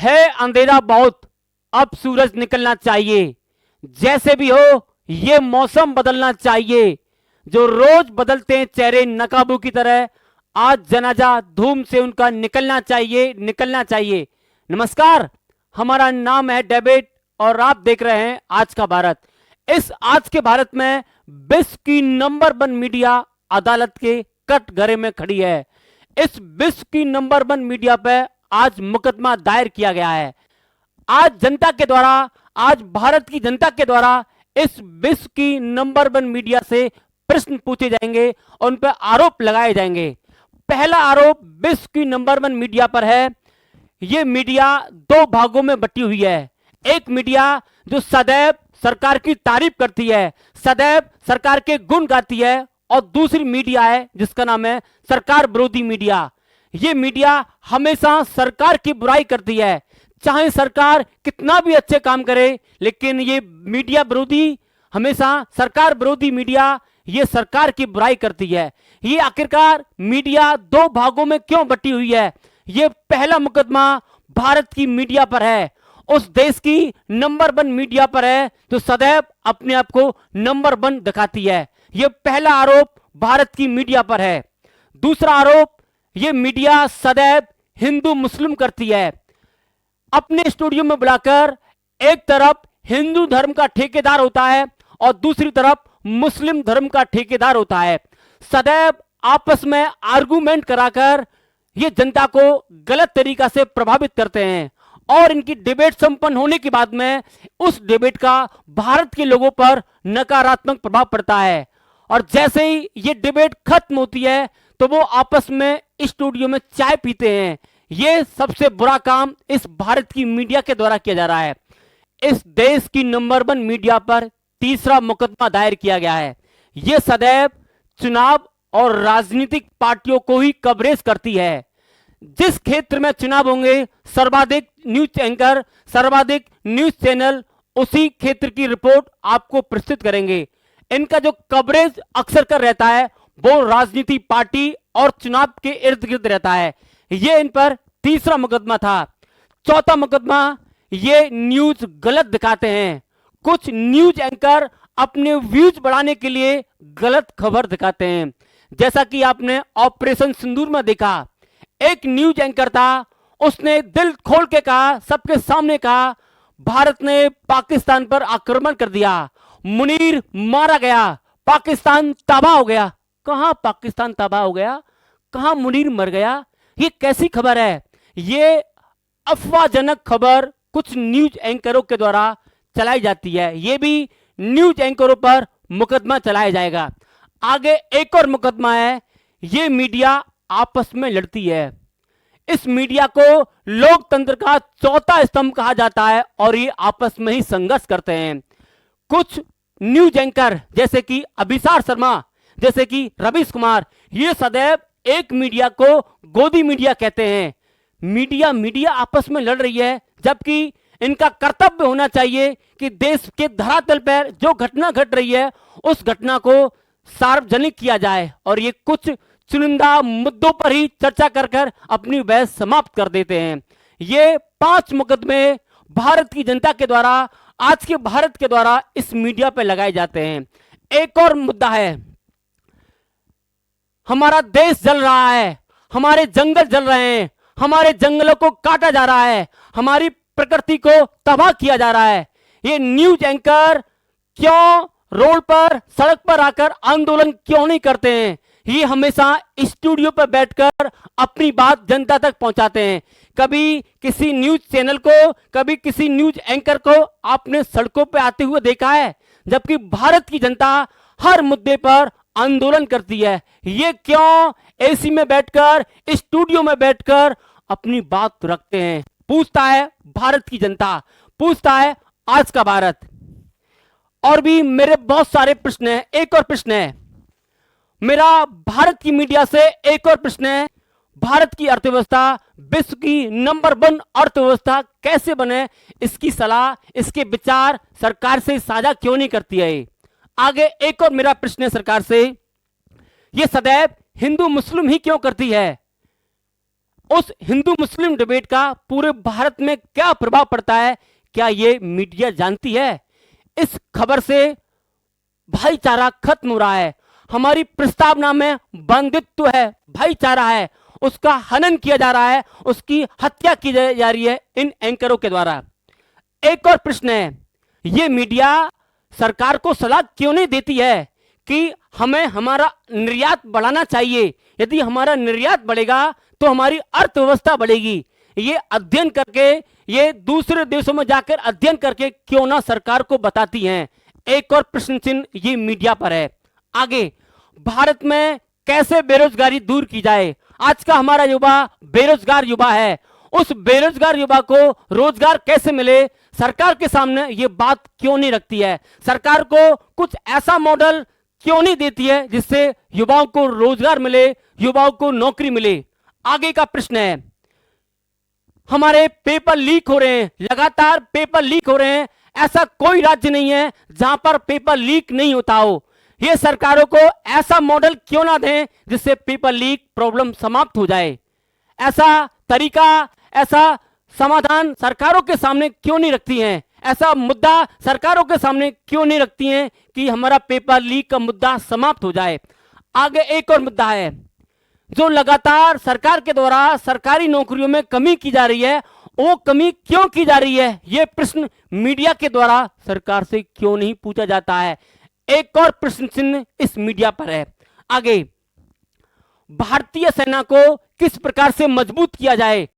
है अंधेरा बहुत, अब सूरज निकलना चाहिए। जैसे भी हो ये मौसम बदलना चाहिए। जो रोज बदलते हैं चेहरे नकाबों की तरह, आज जनाजा धूम से उनका निकलना चाहिए, निकलना चाहिए। नमस्कार, हमारा नाम है डेविड और आप देख रहे हैं आज का भारत। इस आज के भारत में विश्व की नंबर 1 मीडिया अदालत के कटघरे में खड़ी है। इस विश्व की नंबर 1 मीडिया पे आज मुकदमा दायर किया गया है। आज जनता के द्वारा, आज भारत की जनता के द्वारा इस विश्व की नंबर 1 मीडिया से प्रश्न पूछे जाएंगे और उन पर आरोप लगाए जाएंगे। पहला आरोप विश्व की नंबर 1 मीडिया पर है। यह मीडिया 2 भागों में बटी हुई है। एक मीडिया जो सदैव सरकार की तारीफ करती है, सदैव सरकार के गुण गाती है, और दूसरी मीडिया है जिसका नाम है सरकार विरोधी मीडिया। यह मीडिया हमेशा सरकार की बुराई करती है, चाहे सरकार कितना भी अच्छे काम करे, लेकिन ये मीडिया विरोधी, हमेशा सरकार विरोधी मीडिया ये सरकार की बुराई करती है। ये आखिरकार मीडिया 2 भागों में क्यों बटी हुई है? ये पहला मुकदमा भारत की मीडिया पर है, उस देश की नंबर 1 मीडिया पर है जो सदैव अपने आप को नंबर 1 दिखाती है। यह पहला आरोप भारत की मीडिया पर है। दूसरा आरोप, यह मीडिया सदैव हिंदू मुस्लिम करती है। अपने स्टूडियो में बुलाकर एक तरफ हिंदू धर्म का ठेकेदार होता है और दूसरी तरफ मुस्लिम धर्म का ठेकेदार होता है। सदैव आपस में आर्गुमेंट कराकर ये जनता को गलत तरीका से प्रभावित करते हैं और इनकी डिबेट संपन्न होने के बाद में उस डिबेट का भारत के लोगों पर नकारात्मक प्रभाव पड़ता है। और जैसे ही ये डिबेट खत्म होती है तो वो आपस में स्टूडियो में चाय पीते हैं। ये सबसे बुरा काम इस भारत की मीडिया के द्वारा किया जा रहा है। इस देश की नंबर 1 मीडिया पर तीसरा मुकदमा दायर किया गया है। यह सदैव चुनाव और राजनीतिक पार्टियों को ही कवरेज करती है। जिस क्षेत्र में चुनाव होंगे, सर्वाधिक न्यूज एंकर, सर्वाधिक न्यूज चैनल उसी क्षेत्र की रिपोर्ट आपको प्रस्तुत करेंगे। इनका जो कवरेज अक्सर कर रहता है वो राजनीति पार्टी और चुनाव के इर्द गिर्द रहता है। ये इन पर तीसरा मुकदमा था। चौथा मुकदमा, ये न्यूज गलत दिखाते हैं। कुछ न्यूज एंकर अपने व्यूज बढ़ाने के लिए गलत खबर दिखाते हैं। जैसा कि आपने ऑपरेशन सिंदूर में देखा, एक न्यूज एंकर था, उसने दिल खोल के कहा, सबके सामने कहा, भारत ने पाकिस्तान पर आक्रमण कर दिया, मुनीर मारा गया, पाकिस्तान तबाह हो गया। कहां पाकिस्तान तबाह हो गया? कहां मुनीर मर गया? ये कैसी खबर है? ये अफवाहजनक खबर कुछ न्यूज एंकरों के द्वारा चलाई जाती है। ये भी न्यूज एंकरों पर मुकदमा चलाया जाएगा। आगे एक और मुकदमा है। ये मीडिया आपस में लड़ती है। इस मीडिया को लोकतंत्र का चौथा स्तंभ कहा जाता है और ये आपस में ही संघर्ष करते हैं। कुछ न्यूज एंकर जैसे कि अभिसार शर्मा, जैसे कि रवीश कुमार, ये सदैव एक मीडिया को गोदी मीडिया कहते हैं। मीडिया आपस में लड़ रही है, जबकि इनका कर्तव्य होना चाहिए कि देश के धरातल पर जो घटना घट रही है उस घटना को सार्वजनिक किया जाए, और ये कुछ चुनिंदा मुद्दों पर ही चर्चा कर अपनी बहस समाप्त कर देते हैं। ये 5 मुकदमे भारत की जनता के द्वारा, आज के भारत के द्वारा इस मीडिया पर लगाए जाते हैं। एक और मुद्दा है, हमारा देश जल रहा है, हमारे जंगल जल रहे हैं, हमारे जंगलों को काटा जा रहा है, हमारी प्रकृति को तबाह किया जा रहा है। ये न्यूज एंकर क्यों रोड पर, सड़क पर आकर आंदोलन क्यों नहीं करते हैं? ये हमेशा स्टूडियो पर बैठकर अपनी बात जनता तक पहुंचाते हैं। कभी किसी न्यूज चैनल को, कभी किसी न्यूज एंकर को आपने सड़कों पर आते हुए देखा है? जबकि भारत की जनता हर मुद्दे पर आंदोलन करती है। ये क्यों एसी में बैठकर, स्टूडियो में बैठकर अपनी बात रखते हैं? पूछता है भारत की जनता, पूछता है आज का भारत। और भी मेरे बहुत सारे प्रश्न हैं। एक और प्रश्न है मेरा भारत की मीडिया से, एक और प्रश्न है, भारत की अर्थव्यवस्था विश्व की नंबर 1 अर्थव्यवस्था कैसे बने, इसकी सलाह, इसके विचार सरकार से साझा क्यों नहीं करती है? आगे एक और मेरा प्रश्न है सरकार से, ये सदैव हिंदू मुस्लिम ही क्यों करती है? उस हिंदू मुस्लिम डिबेट का पूरे भारत में क्या प्रभाव पड़ता है, क्या ये मीडिया जानती है? इस खबर से भाईचारा खत्म हो रहा है, हमारी प्रस्तावना में बंदित्व है, भाईचारा है, उसका हनन किया जा रहा है, उसकी हत्या की जा रही है इन एंकरों के द्वारा। एक और प्रश्न है, ये मीडिया सरकार को सलाह क्यों नहीं देती है कि हमें हमारा निर्यात बढ़ाना चाहिए, यदि हमारा निर्यात बढ़ेगा तो हमारी अर्थव्यवस्था बढ़ेगी। ये अध्ययन करके, ये दूसरे देशों में जाकर अध्ययन करके क्यों ना सरकार को बताती हैं? एक और प्रश्न चिन्ह ये मीडिया पर है। आगे, भारत में कैसे बेरोजगारी दूर की जाए? आज का हमारा युवा बेरोजगार युवा है, उस बेरोजगार युवा को रोजगार कैसे मिले, सरकार के सामने ये बात क्यों नहीं रखती है? सरकार को कुछ ऐसा मॉडल क्यों नहीं देती है जिससे युवाओं को रोजगार मिले, युवाओं को नौकरी मिले? आगे का प्रश्न है, हमारे पेपर लीक हो रहे हैं, लगातार पेपर लीक हो रहे हैं, ऐसा कोई राज्य नहीं है जहां पर पेपर लीक नहीं होता हो। ये सरकारों को ऐसा मॉडल क्यों ना दें जिससे पेपर लीक प्रॉब्लम समाप्त हो जाए? ऐसा तरीका, ऐसा समाधान सरकारों के सामने क्यों नहीं रखती हैं? ऐसा मुद्दा सरकारों के सामने क्यों नहीं रखती हैं कि हमारा पेपर लीक का मुद्दा समाप्त हो जाए? आगे एक और मुद्दा है, जो लगातार सरकार के द्वारा सरकारी नौकरियों में कमी की जा रही है, वो कमी क्यों की जा रही है? यह प्रश्न मीडिया के द्वारा सरकार से क्यों नहीं पूछा जाता है? एक और प्रश्न चिन्ह इस मीडिया पर है। आगे, भारतीय सेना को किस प्रकार से मजबूत किया जाए?